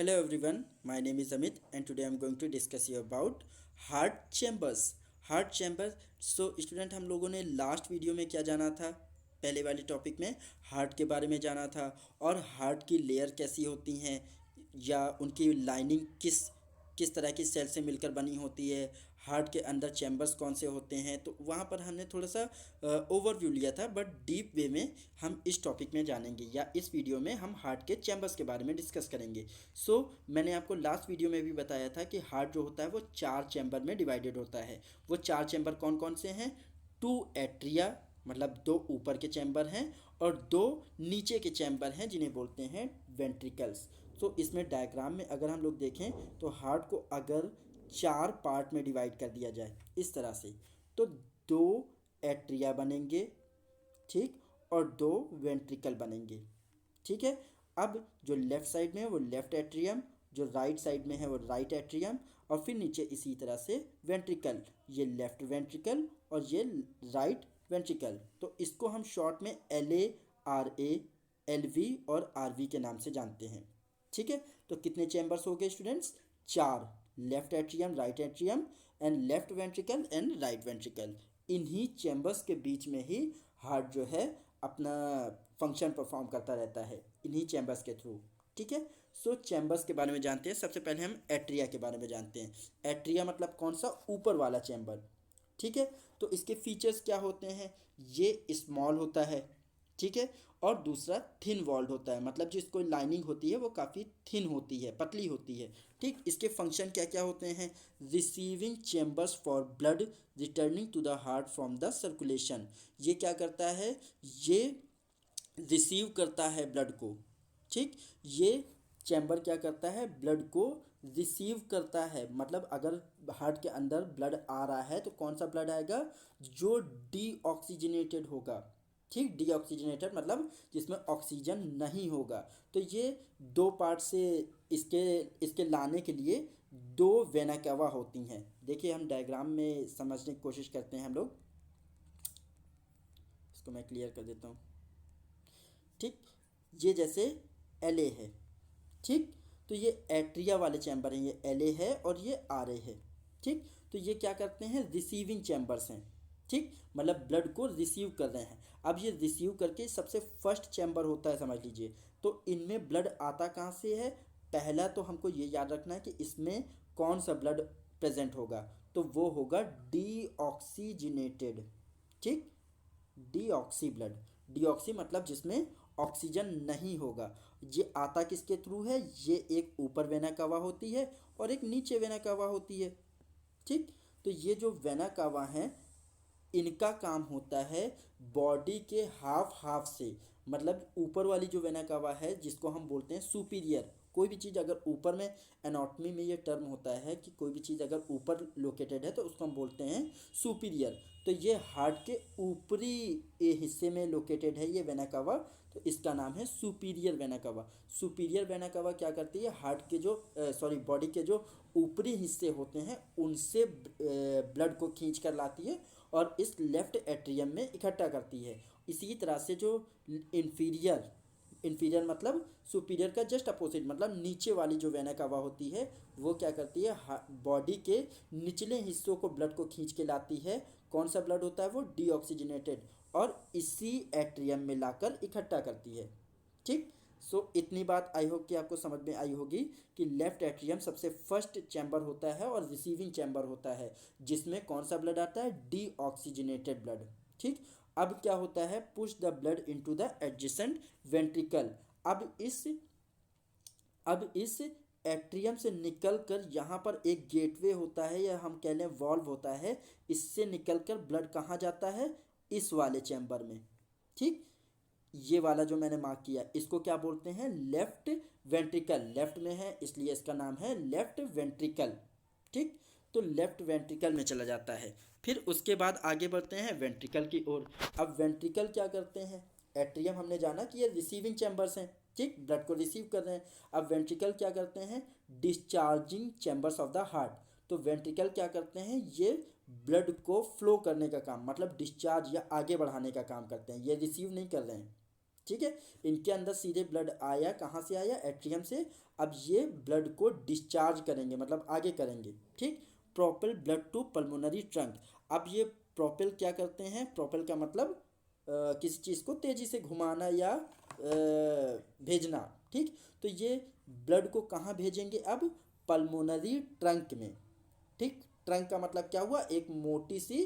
Hello everyone, my name is Amit and today I am going to discuss you about heart chambers. Heart chamber. So student, हम लोगों ने last video में क्या जाना था? पहले वाले टॉपिक में हार्ट के बारे में जाना था और हार्ट की लेयर कैसी होती हैं या उनकी लाइनिंग किस तरह की सेल से मिलकर बनी होती है, हार्ट के अंदर चैम्बर्स कौन से होते हैं। तो वहाँ पर हमने थोड़ा सा ओवरव्यू लिया था, बट डीप वे में हम इस टॉपिक में जानेंगे या इस वीडियो में हम हार्ट के चैम्बर्स के बारे में डिस्कस करेंगे। मैंने आपको लास्ट वीडियो में भी बताया था कि हार्ट जो होता है वो 4 चैम्बर में डिवाइडेड होता है। वो 4 चैम्बर कौन कौन से हैं? 2 एट्रिया, मतलब 2 ऊपर के चैम्बर हैं, और 2 नीचे के चैम्बर हैं जिन्हें बोलते हैं वेंट्रिकल्स। तो इसमें डायग्राम में अगर हम लोग देखें तो हार्ट को अगर 4 पार्ट में डिवाइड कर दिया जाए इस तरह से, तो 2 एट्रिया बनेंगे, ठीक, और 2 वेंट्रिकल बनेंगे। ठीक है। अब जो लेफ्ट साइड में है वो लेफ्ट एट्रियम, जो राइट साइड में है वो राइट एट्रियम, और फिर नीचे इसी तरह से वेंट्रिकल, ये लेफ्ट वेंट्रिकल और ये राइट वेंट्रिकल। तो इसको हम शॉर्ट में LA, RA, LV और RV के नाम से जानते हैं। ठीक है। तो कितने चैम्बर्स हो गए students? 4। Left atrium, right atrium and left ventricle and right ventricle. इन्हीं चैम्बर्स के बीच में ही हार्ट जो है अपना फंक्शन परफॉर्म करता रहता है, इन्हीं चैम्बर्स के थ्रू। ठीक है। चैम्बर्स के बारे में जानते हैं। सबसे पहले हम एट्रिया के बारे में जानते हैं। एट्रिया मतलब कौन सा? ऊपर वाला चैम्बर। ठीक है। तो इसके फीचर्स क्या होते हैं? ये स्मॉल होता है, ठीक है, और दूसरा थिन वॉल्ड होता है, मतलब जिसको लाइनिंग होती है वो काफ़ी थिन होती है, पतली होती है। ठीक। इसके फंक्शन क्या क्या होते हैं? Receiving chambers for blood returning to the heart from the circulation. ये क्या करता है? ये रिसीव करता है ब्लड को। ठीक। ये चैम्बर क्या करता है? ब्लड को रिसीव करता है, मतलब अगर हार्ट के अंदर ब्लड आ रहा है तो कौन सा ब्लड आएगा? जो डीऑक्सीजनेटेड होगा। ठीक। डीऑक्सीजनेटेड मतलब जिसमें ऑक्सीजन नहीं होगा। तो ये 2 पार्ट से इसके इसके लाने के लिए 2 वेना कावा होती हैं। देखिए, हम डायग्राम में समझने की कोशिश करते हैं हम लोग। इसको मैं क्लियर कर देता हूँ। ठीक। ये जैसे LA है, ठीक, तो ये एट्रिया वाले चैम्बर हैं, ये LA है और ये RA है। ठीक। तो ये क्या करते हैं? रिसीविंग चैम्बर्स हैं। ठीक, मतलब ब्लड को रिसीव कर रहे हैं। अब ये रिसीव करके सबसे फर्स्ट चैम्बर होता है, समझ लीजिए। तो इनमें ब्लड आता कहाँ से है? पहला तो हमको ये याद रखना है कि इसमें कौन सा ब्लड प्रेजेंट होगा, तो वो होगा डीऑक्सीजिनेटेड। ठीक। Deoxy blood. डीऑक्सी मतलब जिसमें ऑक्सीजन नहीं होगा। ये आता किसके थ्रू है? ये एक ऊपर वेना कावा होती है और एक नीचे वेना कावा होती है। ठीक। तो ये जो वेना कावा हैं, इनका काम होता है बॉडी के हाफ हाफ से, मतलब ऊपर वाली जो वेना कावा है जिसको हम बोलते हैं सुपीरियर। कोई भी चीज़ अगर ऊपर में, एनाटॉमी में ये टर्म होता है कि कोई भी चीज़ अगर ऊपर लोकेटेड है तो उसको हम बोलते हैं सुपीरियर। तो ये हार्ट के ऊपरी हिस्से में लोकेटेड है ये वेना कावा, तो इसका नाम है superior vena cava. Superior vena cava क्या करती है? हार्ट के जो बॉडी के जो ऊपरी हिस्से होते हैं उनसे ब्लड को खींच कर लाती है और इस लेफ्ट एट्रियम में इकट्ठा करती है। इसी तरह से जो इन्फीरियर इन्फीरियर मतलब सुपीरियर का जस्ट अपोजिट, मतलब नीचे वाली जो वेना कावा होती है वो क्या करती है? बॉडी के निचले हिस्सों को ब्लड को खींच के लाती है। कौन सा ब्लड होता है? वो डीऑक्सीजनेटेड, और इसी एट्रियम में लाकर इकट्ठा करती है। ठीक। इतनी बात आई होप कि आपको समझ में आई होगी कि लेफ्ट एट्रियम सबसे फर्स्ट चैम्बर होता है और रिसीविंग चैम्बर होता है, जिसमें कौन सा ब्लड आता है? Deoxygenated blood. ठीक। अब क्या होता है? Push the blood into the adjacent ventricle. अब इस एट्रियम से निकल कर यहाँ पर एक गेटवे होता है, या हम कह लें वॉल्व होता है। इससे निकल कर ब्लड कहाँ जाता है? इस वाले चैम्बर में। ठीक। ये वाला जो मैंने मार्क किया इसको क्या बोलते हैं? Left ventricle. लेफ्ट में है इसलिए इसका नाम है लेफ्ट वेंट्रिकल। ठीक। तो लेफ्ट वेंट्रिकल में चला जाता है। फिर उसके बाद आगे बढ़ते हैं वेंट्रिकल की ओर। अब वेंट्रिकल क्या करते हैं? एट्रियम हमने जाना कि ये रिसीविंग चैम्बर्स हैं, ठीक, ब्लड को रिसीव कर रहे हैं। अब वेंट्रिकल क्या करते हैं? Discharging chambers of the heart. तो वेंट्रिकल क्या करते हैं? ये ब्लड को फ्लो करने का काम, मतलब डिस्चार्ज या आगे बढ़ाने का काम करते हैं, ये रिसीव नहीं कर रहे हैं। ठीक है। इनके अंदर सीधे ब्लड आया, कहाँ से आया? एट्रियम से। अब ये ब्लड को डिस्चार्ज करेंगे, मतलब आगे करेंगे, ठीक। Propel blood to pulmonary trunk. अब ये प्रोपेल क्या करते हैं, प्रोपेल का मतलब किसी चीज़ को तेज़ी से घुमाना या भेजना, ठीक। तो ये ब्लड को कहाँ भेजेंगे अब, पल्मोनरी ट्रंक में, ठीक। ट्रंक का मतलब क्या हुआ, एक मोटी सी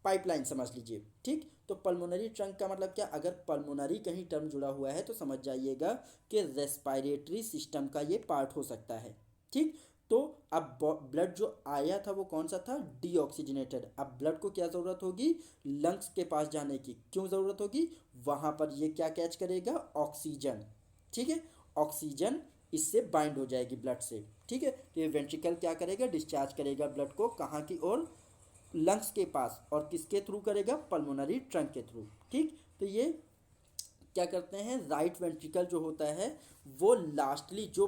पाइपलाइन समझ लीजिए, ठीक। तो पल्मोनरी ट्रंक का मतलब क्या, अगर पल्मोनरी कहीं टर्म जुड़ा हुआ है तो समझ जाइएगा कि रेस्पिरेटरी सिस्टम का ये पार्ट हो सकता है, ठीक। तो अब ब्लड जो आया था वो कौन सा था, डीऑक्सीजनेटेड। अब ब्लड को क्या ज़रूरत होगी, लंग्स के पास जाने की। क्यों ज़रूरत होगी, वहाँ पर ये क्या कैच करेगा, ऑक्सीजन, ठीक है। ऑक्सीजन इससे बाइंड हो जाएगी ब्लड से, ठीक है। तो ये वेंट्रिकल क्या करेगा, डिस्चार्ज करेगा ब्लड को कहाँ की ओर, लंग्स के पास, और किसके थ्रू करेगा, पल्मोनरी ट्रंक के थ्रू, ठीक। तो ये क्या करते हैं, राइट वेंट्रिकल जो होता है वो लास्टली जो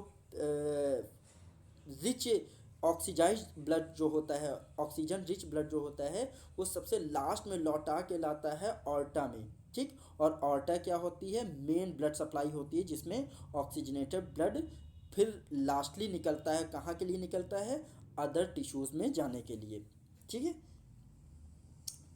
रिच ऑक्सीजाइज ब्लड जो होता है, ऑक्सीजन रिच ब्लड जो होता है वो सबसे लास्ट में लौटा के लाता है ऑर्टा में, ठीक। और ऑर्टा क्या होती है, मेन ब्लड सप्लाई होती है जिसमें ऑक्सीजनेटेड ब्लड फिर लास्टली निकलता है, कहाँ के लिए निकलता है, अदर टिश्यूज़ में जाने के लिए, ठीक है।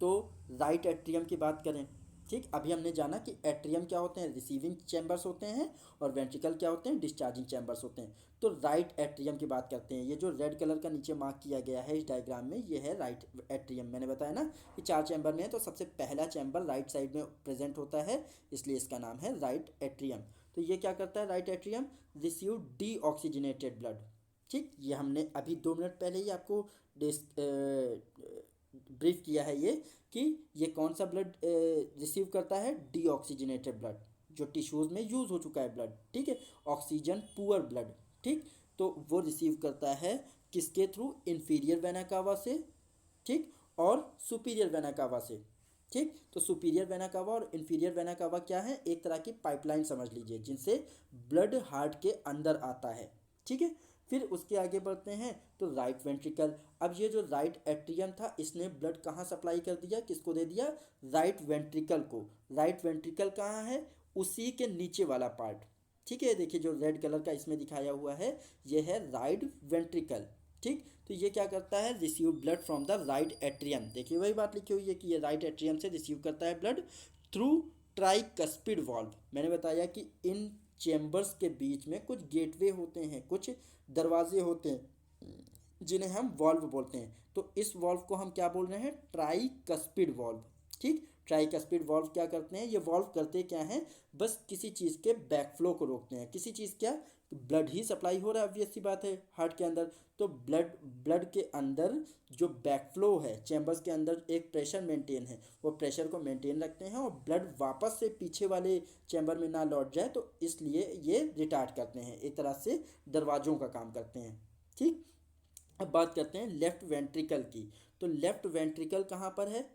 तो राइट एट्रियम की बात करें, ठीक। अभी हमने जाना कि एट्रियम क्या होते हैं, रिसीविंग चैम्बर्स होते हैं, और वेंट्रिकल क्या होते हैं, डिस्चार्जिंग चैम्बर्स होते हैं। तो राइट एट्रियम की बात करते हैं। ये जो रेड कलर का नीचे मार्क किया गया है इस डायग्राम में, ये है राइट एट्रियम। मैंने बताया ना कि 4 चैम्बर में है, तो सबसे पहला चैम्बर राइट साइड में प्रेजेंट होता है, इसलिए इसका नाम है राइट एट्रियम। तो ये क्या करता है right atrium, receive D oxygenated blood, ठीक। ये हमने अभी 2 मिनट पहले ही आपको ब्रीफ किया है ये, कि ये कौन सा ब्लड रिसीव करता है, डीऑक्सीजनेटेड ब्लड, जो टिश्यूज़ में यूज़ हो चुका है ब्लड, ठीक है, ऑक्सीजन पुअर ब्लड, ठीक। तो वो रिसीव करता है किसके थ्रू, इंफीरियर वेना कावा से, ठीक, और सुपीरियर वेना कावा से, ठीक। तो सुपीरियर वेना कावा और इंफीरियर वेना कावा क्या है, एक तरह की पाइपलाइन समझ लीजिए जिनसे ब्लड हार्ट के अंदर आता है, ठीक है। फिर उसके आगे बढ़ते हैं तो राइट वेंट्रिकल। अब ये जो राइट एट्रियम था इसने ब्लड कहाँ सप्लाई कर दिया, किसको दे दिया, राइट वेंट्रिकल को। राइट वेंट्रिकल कहाँ है, उसी के नीचे वाला पार्ट, ठीक है। देखिए जो रेड कलर का इसमें दिखाया हुआ है ये है राइट वेंट्रिकल, ठीक। तो ये क्या करता है, receive blood from the right atrium. देखिए वही बात लिखी हुई है कि ये राइट एट्रियम से रिसीव करता है ब्लड थ्रू ट्राइकस्पिड वॉल्व। मैंने बताया कि इन चेम्बर्स के बीच में कुछ गेटवे होते हैं, कुछ दरवाजे होते हैं जिन्हें हम वॉल्व बोलते हैं। तो इस वॉल्व को हम क्या बोल रहे हैं, ट्राइकस्पिड वॉल्व, ठीक। ट्राइकस्पिड वॉल्व क्या करते हैं, ये वॉल्व करते क्या हैं, बस किसी चीज़ के बैकफ्लो को रोकते हैं। किसी चीज़ क्या, ब्लड ही सप्लाई हो रहा है, ऑब्वियस सी बात है हार्ट के अंदर, तो ब्लड ब्लड के अंदर जो बैकफ्लो है, चैम्बर्स के अंदर एक प्रेशर मेंटेन है, वो प्रेशर को मेंटेन रखते हैं और ब्लड वापस से पीछे वाले चैम्बर में ना लौट जाए, तो इसलिए ये रिटार्ड करते हैं, एक तरह से दरवाजों का काम करते हैं, ठीक। अब बात करते हैं लेफ्ट वेंट्रिकल की। तो लेफ्ट वेंट्रिकल कहाँ पर है,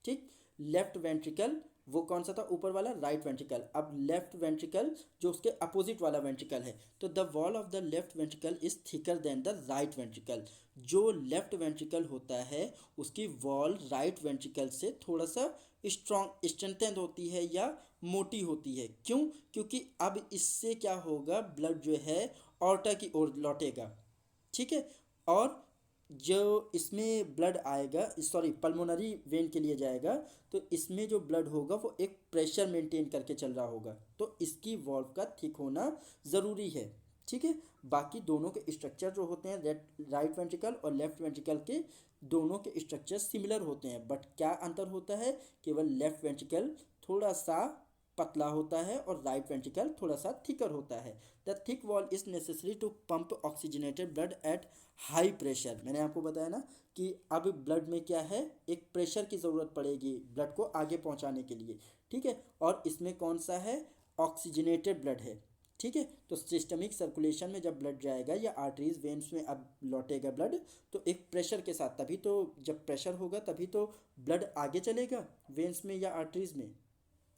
ठीक। लेफ्ट वेंट्रिकल वो कौन सा था, ऊपर वाला, राइट वेंट्रिकल। अब लेफ्ट वेंट्रिकल जो उसके अपोजिट वाला वेंट्रिकल है, तो the wall of the left ventricle is thicker than the right ventricle. जो लेफ्ट वेंट्रिकल होता है उसकी वॉल राइट वेंट्रिकल से थोड़ा सा स्ट्रॉन्ग स्ट्रेंथेंड होती है या मोटी होती है। क्यों, क्योंकि अब इससे क्या होगा, ब्लड जो है ऑर्टा की ओर लौटेगा, ठीक है। और जो इसमें ब्लड आएगा, सॉरी पल्मोनरी वेन के लिए जाएगा, तो इसमें जो ब्लड होगा वो एक प्रेशर मेंटेन करके चल रहा होगा, तो इसकी वॉल्व का थिक होना ज़रूरी है, ठीक है। बाकी दोनों के स्ट्रक्चर जो होते हैं, राइट वेंट्रिकल और लेफ्ट वेंट्रिकल के दोनों के स्ट्रक्चर सिमिलर होते हैं, बट क्या अंतर होता है, केवल लेफ्ट वेंट्रिकल थोड़ा सा पतला होता है और राइट वेंट्रिकल थोड़ा सा थिकर होता है। The thick wall is necessary to pump oxygenated blood at high pressure. मैंने आपको बताया ना कि अब ब्लड में क्या है, एक प्रेशर की ज़रूरत पड़ेगी ब्लड को आगे पहुंचाने के लिए, ठीक है। और इसमें कौन सा है, ऑक्सीजनेटेड ब्लड है, ठीक है। तो सिस्टमिक सर्कुलेशन में जब ब्लड जाएगा या आर्टरीज वेन्स में अब लौटेगा ब्लड, तो एक प्रेशर के साथ, तभी तो जब प्रेशर होगा तभी तो ब्लड आगे चलेगा वेन्स में या आर्टरीज में,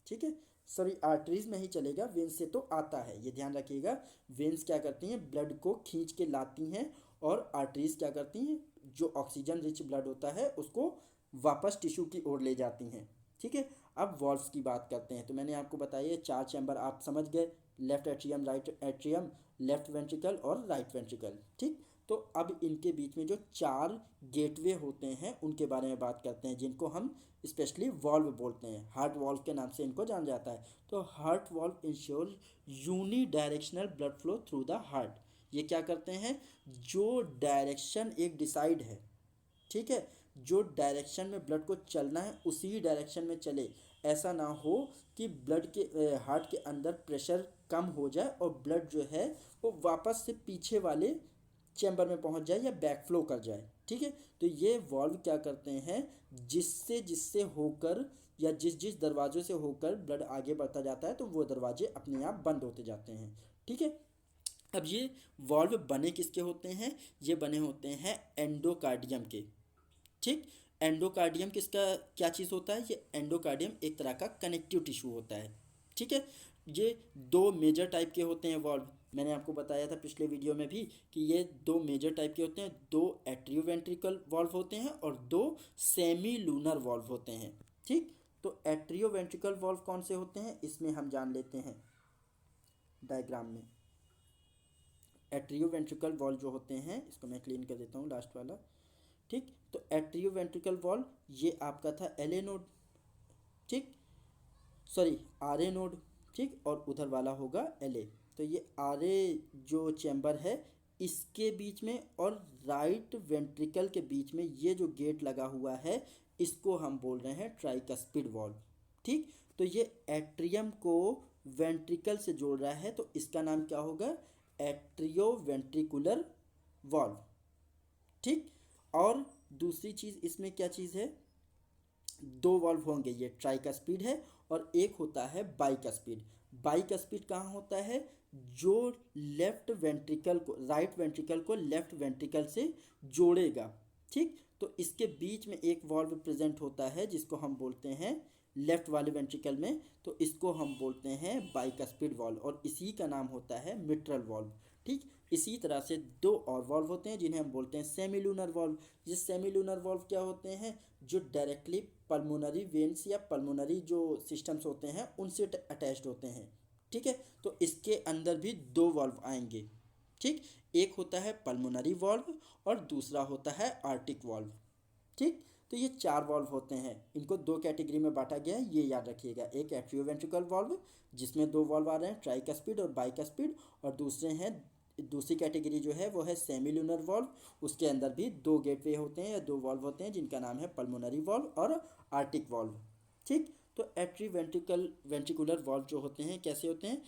ठीक है। सॉरी आर्टरीज में ही चलेगा, वेन्स से तो आता है, ये ध्यान रखिएगा। वेन्स क्या करती हैं, ब्लड को खींच के लाती हैं, और आर्टरीज क्या करती हैं, जो ऑक्सीजन रिच ब्लड होता है उसको वापस टिश्यू की ओर ले जाती हैं, ठीक है। अब वॉल्व्स की बात करते हैं। तो मैंने आपको बताया 4 चैम्बर आप समझ गए, left atrium, right atrium left ventricle और राइट वेंट्रिकल। ठीक, तो अब इनके बीच में जो 4 गेटवे होते हैं उनके बारे में बात करते हैं, जिनको हम स्पेशली वॉल्व बोलते हैं। हार्ट वॉल्व के नाम से इनको जाना जाता है। तो heart valve ensure unidirectional blood flow through the heart. ये क्या करते हैं, जो डायरेक्शन एक डिसाइड है, ठीक है, जो डायरेक्शन में ब्लड को चलना है उसी डायरेक्शन में चले। ऐसा ना हो कि ब्लड के हार्ट के अंदर प्रेशर कम हो जाए और ब्लड जो है वो वापस से पीछे वाले चैम्बर में पहुंच जाए या बैक फ्लो कर जाए। ठीक है, तो ये वॉल्व क्या करते हैं, जिससे जिससे होकर या जिस जिस दरवाजे से होकर ब्लड आगे बढ़ता जाता है तो वो दरवाजे अपने आप बंद होते जाते हैं। ठीक है, अब ये वॉल्व बने किसके होते हैं, ये बने होते हैं एंडोकार्डियम के। ठीक, एंडोकार्डियम किसका क्या चीज़ होता है, ये एंडोकार्डियम एक तरह का कनेक्टिव टिश्यू होता है। ठीक है, ये 2 मेजर टाइप के होते हैं वॉल्व। मैंने आपको बताया था पिछले वीडियो में भी कि ये 2 मेजर टाइप के होते हैं। 2 एट्रियोवेंट्रिकल वॉल्व होते हैं और 2 सेमी लूनर वॉल्व होते हैं। ठीक, तो एट्रियोवेंट्रिकल वॉल्व कौन से होते हैं, इसमें हम जान लेते हैं डायग्राम में। एट्रियोवेंट्रिकल वॉल्व जो होते हैं, इसको मैं क्लीन कर देता हूँ लास्ट वाला। ठीक, तो एट्रियोवेंट्रिकल वॉल्व ये आपका था एल नोड, ठीक, सॉरी आर ए नोड। ठीक, और उधर वाला होगा एल ए। तो ये आर ए जो चैम्बर है इसके बीच में और राइट वेंट्रिकल के बीच में ये जो गेट लगा हुआ है इसको हम बोल रहे हैं ट्राइकस्पिड वॉल्व। ठीक, तो ये एट्रियम को वेंट्रिकल से जोड़ रहा है तो इसका नाम क्या होगा, एट्रियोवेंट्रिकुलर वॉल्व। ठीक, और दूसरी चीज़ इसमें क्या चीज़ है, 2 वॉल्व होंगे, ये ट्राइकस्पिड है और एक होता है बाइकस्पिड। बाइकस्पिड कहाँ होता है, जो लेफ्ट वेंट्रिकल को राइट वेंट्रिकल को लेफ्ट वेंट्रिकल से जोड़ेगा। ठीक, तो इसके बीच में एक वॉल्व प्रेजेंट होता है जिसको हम बोलते हैं लेफ्ट वाले वेंट्रिकल में, तो इसको हम बोलते हैं बाइकस्पिड वॉल्व और इसी का नाम होता है मिट्रल वॉल्व। ठीक, इसी तरह से 2 और वॉल्व होते हैं जिन्हें हम बोलते हैं सेमीलूनर वॉल्व। ये सेमीलूनर वॉल्व क्या होते हैं, जो डायरेक्टली पल्मोनरी वेन्स या पल्मोनरी जो सिस्टम्स होते हैं उनसे अटैच्ड होते हैं। ठीक है, तो इसके अंदर भी 2 वॉल्व आएंगे। ठीक, एक होता है पल्मोनरी वॉल्व और दूसरा होता है आर्टिक वॉल्व। ठीक, तो ये 4 वॉल्व होते हैं, इनको 2 कैटेगरी में बांटा गया है, ये याद रखिएगा। एक एट्रियोवेंट्रिकल वॉल्व जिसमें 2 वॉल्व आ रहे हैं, ट्राइकस्पिड और बाइकस्पिड, और दूसरे हैं दूसरी कैटेगरी जो है वो है सेमीलूनर वॉल्व, उसके अंदर भी 2 गेटवे होते हैं या 2 वॉल्व होते हैं जिनका नाम है पल्मोनरी वॉल्व और आर्टिक वॉल्व। ठीक, तो वेंट्रिकुलर वॉल्व जो होते हैं कैसे होते हैं,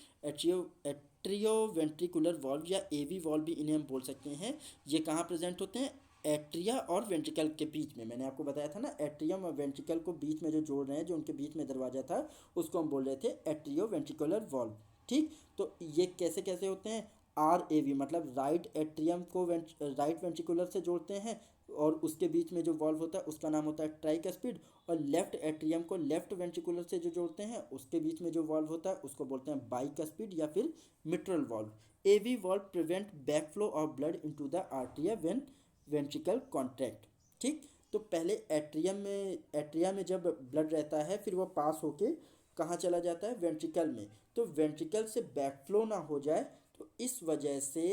एट्रियोवेंट्रिकुलर वॉल्व या एवी वॉल्व भी इन्हें हम बोल सकते हैं। ये कहाँ प्रेजेंट होते हैं, एट्रिया और वेंट्रिकल के बीच में। मैंने आपको बताया था ना, एट्रियम और वेंट्रिकल को बीच में जो जोड़ रहे हैं, जो उनके बीच में दरवाजा था उसको हम बोल रहे थे एट्रियोवेंट्रिकुलर वॉल्व। ठीक, तो ये कैसे कैसे होते हैं, आर ए वी मतलब राइट एट्रियम को राइट वेंट्रिकुलर से जोड़ते हैं और उसके बीच में जो वॉल्व होता है उसका नाम होता है ट्राइकस्पिड, और लेफ्ट एट्रियम को लेफ्ट वेंट्रिकुलर से जो जोड़ते हैं उसके बीच में जो वॉल्व होता है उसको बोलते हैं बाइकस्पिड या फिर mitral valve. A V valve prevent back flow of blood into the arteria when ventricle contract. ठीक, तो पहले एट्रिया में जब ब्लड रहता है फिर वो पास होके कहाँ चला जाता है, वेंट्रिकल में, तो वेंट्रिकल से बैक फ्लो ना हो जाए तो इस वजह से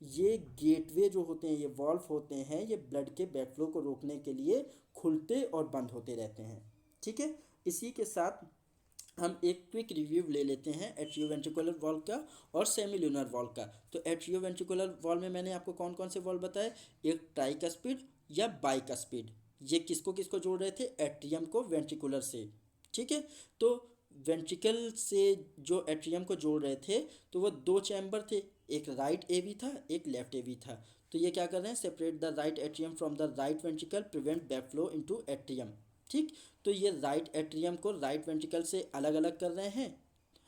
ये गेटवे जो होते हैं, ये वॉल्व होते हैं, ये ब्लड के बैक फ्लो को रोकने के लिए खुलते और बंद होते रहते हैं। ठीक है, इसी के साथ हम एक क्विक रिव्यू ले लेते हैं एट्रियोवेंट्रिकुलर वॉल्व का और सेमीलूनर वॉल्व का। तो एट्रियोवेंट्रिकुलर वॉल्व में मैंने आपको कौन कौन से वॉल्व बताए, एक ट्राइकस्पिड या बाइकस्पिड, ये किसको किसको जोड़ रहे थे, एट्रियम को वेंट्रिकुलर से। ठीक है, तो वेंट्रिकल से जो एट्रियम को जोड़ रहे थे तो वो 2 चैम्बर थे, एक राइट एवी था एक लेफ्ट एवी था। तो ये क्या कर रहे हैं, separate the right atrium from the right ventricle, prevent back flow into atrium. ठीक, तो ये राइट एट्रियम को राइट वेंट्रिकल से अलग अलग कर रहे हैं,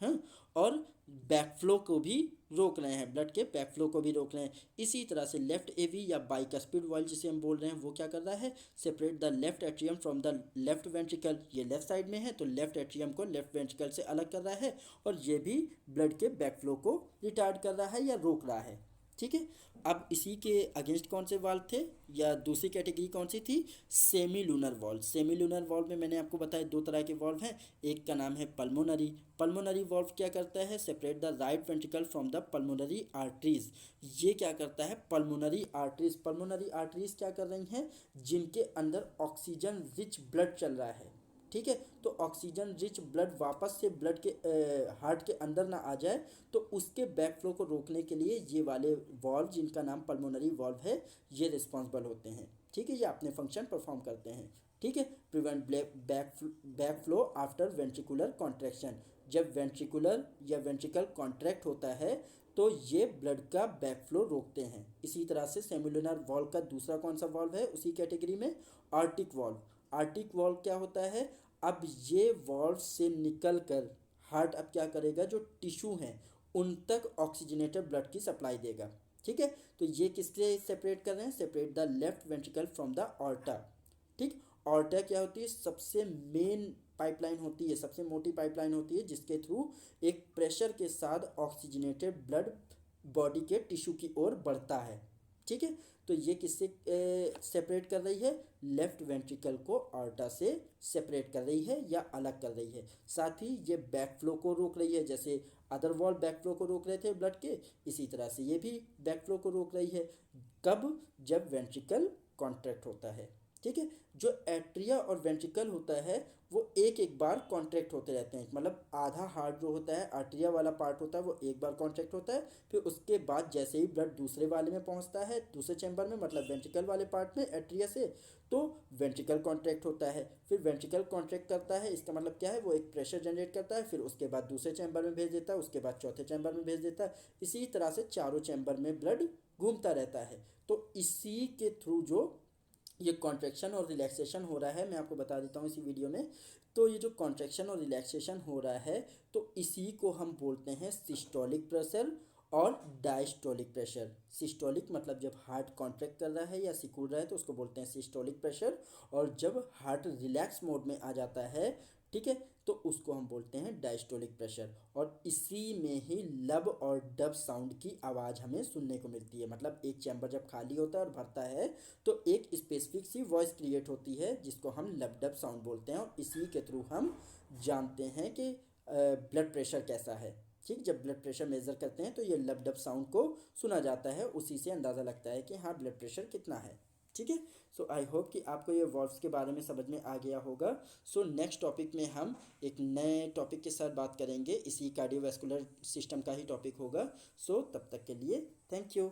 हाँ, और बैक फ्लो को भी रोक रहे हैं, ब्लड के बैक फ्लो को भी रोक रहे हैं। इसी तरह से लेफ्ट एवी या बाइकस्पिड वॉल्व जिसे हम बोल रहे हैं वो क्या कर रहा है, separate the left atrium from the left ventricle, ये लेफ्ट साइड में है तो लेफ्ट एट्रियम को लेफ्ट वेंट्रिकल से अलग कर रहा है और ये भी ब्लड के बैक फ्लो को रिटार्ड कर रहा है या रोक रहा है। ठीक है। अब इसी के अगेंस्ट कौन से वाल्व थे या दूसरी कैटेगरी कौन सी थी, semi lunar valve. Semi lunar valve में मैंने आपको बताया दो तरह के वाल्व हैं, एक का नाम है पल्मोनरी। पल्मोनरी वाल्व क्या करता है, separate the right ventricle from the pulmonary arteries. ये क्या करता है, पल्मोनरी आर्टरीज, पल्मोनरी आर्टरीज क्या कर रही हैं, जिनके अंदर ऑक्सीजन रिच ब्लड चल रहा है, ठीक है। तो ऑक्सीजन रिच ब्लड वापस से ब्लड के हार्ट के अंदर ना आ जाए, तो उसके बैक फ्लो को रोकने के लिए ये वाले वॉल्व जिनका नाम पल्मोनरी वॉल्व है ये रिस्पॉन्सिबल होते हैं, ठीक है। ये अपने फंक्शन परफॉर्म करते हैं, ठीक है। Prevent back flow after ventricular contraction. जब वेंट्रिकुलर या वेंट्रिकल कॉन्ट्रैक्ट होता है तो ये ब्लड का बैक फ्लो रोकते हैं। इसी तरह से सेमिलुनर वॉल्व का दूसरा कौन सा वॉल्व है उसी कैटेगरी में, आर्टिक वॉल्व। आर्टिक वॉल्व क्या होता है, अब ये वॉल्व से निकल कर हार्ट अब क्या करेगा, जो टिश्यू हैं उन तक ऑक्सीजनेटेड ब्लड की सप्लाई देगा, ठीक है। तो ये किससे सेपरेट कर रहे हैं, separate the left ventricle from the aorta, ठीक। ऑर्टा क्या होती है, सबसे मेन पाइपलाइन होती है, सबसे मोटी पाइपलाइन होती है जिसके थ्रू एक प्रेशर के साथ ऑक्सीजनेटेड ब्लड बॉडी के टिश्यू की ओर बढ़ता है, ठीक है। तो ये किससे सेपरेट कर रही है, लेफ्ट वेंट्रिकल को ऑर्टा से सेपरेट कर रही है या अलग कर रही है। साथ ही ये बैक फ्लो को रोक रही है, जैसे अदर वॉल बैक फ्लो को रोक रहे थे ब्लड के, इसी तरह से ये भी बैक फ्लो को रोक रही है। कब, जब वेंट्रिकल कॉन्ट्रैक्ट होता है, ठीक है। जो एट्रिया और वेंट्रिकल होता है वो एक एक बार कॉन्ट्रैक्ट होते रहते हैं, मतलब आधा हार्ट जो होता है आर्टेरिया वाला पार्ट होता है वो एक बार कॉन्ट्रैक्ट होता है, फिर उसके बाद जैसे ही ब्लड दूसरे वाले में पहुंचता है दूसरे चैम्बर में, मतलब वेंट्रिकल वाले पार्ट में एट्रिया से, तो वेंट्रिकल कॉन्ट्रैक्ट होता है। फिर वेंट्रिकल कॉन्ट्रैक्ट करता है, इसका मतलब क्या है, वो एक प्रेशर जनरेट करता है, फिर उसके बाद दूसरे चैम्बर में भेज देता है, उसके बाद चौथे चैम्बर में भेज देता है, इसी तरह से चारों चैम्बर में ब्लड घूमता रहता है। तो इसी के थ्रू जो ये कॉन्ट्रैक्शन और रिलैक्सेशन हो रहा है, मैं आपको बता देता हूँ इसी वीडियो में। तो ये जो कॉन्ट्रैक्शन और रिलैक्सेशन हो रहा है तो इसी को हम बोलते हैं सिस्टोलिक प्रेशर और डायस्टोलिक प्रेशर। सिस्टोलिक मतलब जब हार्ट कॉन्ट्रैक्ट कर रहा है या सिकुड़ रहा है तो उसको बोलते हैं सिस्टोलिक प्रेशर, और जब हार्ट रिलैक्स मोड में आ जाता है, ठीक है, तो उसको हम बोलते हैं डायस्टोलिक प्रेशर। और इसी में ही लब और डब साउंड की आवाज़ हमें सुनने को मिलती है, मतलब एक चैम्बर जब खाली होता है और भरता है तो एक स्पेसिफिक सी वॉइस क्रिएट होती है जिसको हम लब डब साउंड बोलते हैं, और इसी के थ्रू हम जानते हैं कि ब्लड प्रेशर कैसा है, ठीक। जब ब्लड प्रेशर मेज़र करते हैं तो ये लब डब साउंड को सुना जाता है, उसी से अंदाज़ा लगता है कि हाँ ब्लड प्रेशर कितना है, ठीक है। सो आई होप कि आपको ये वॉल्व्स के बारे में समझ में आ गया होगा। सो नेक्स्ट टॉपिक में हम एक नए टॉपिक के साथ बात करेंगे, इसी कार्डियोवैस्कुलर सिस्टम का ही टॉपिक होगा। सो तब तक के लिए थैंक यू।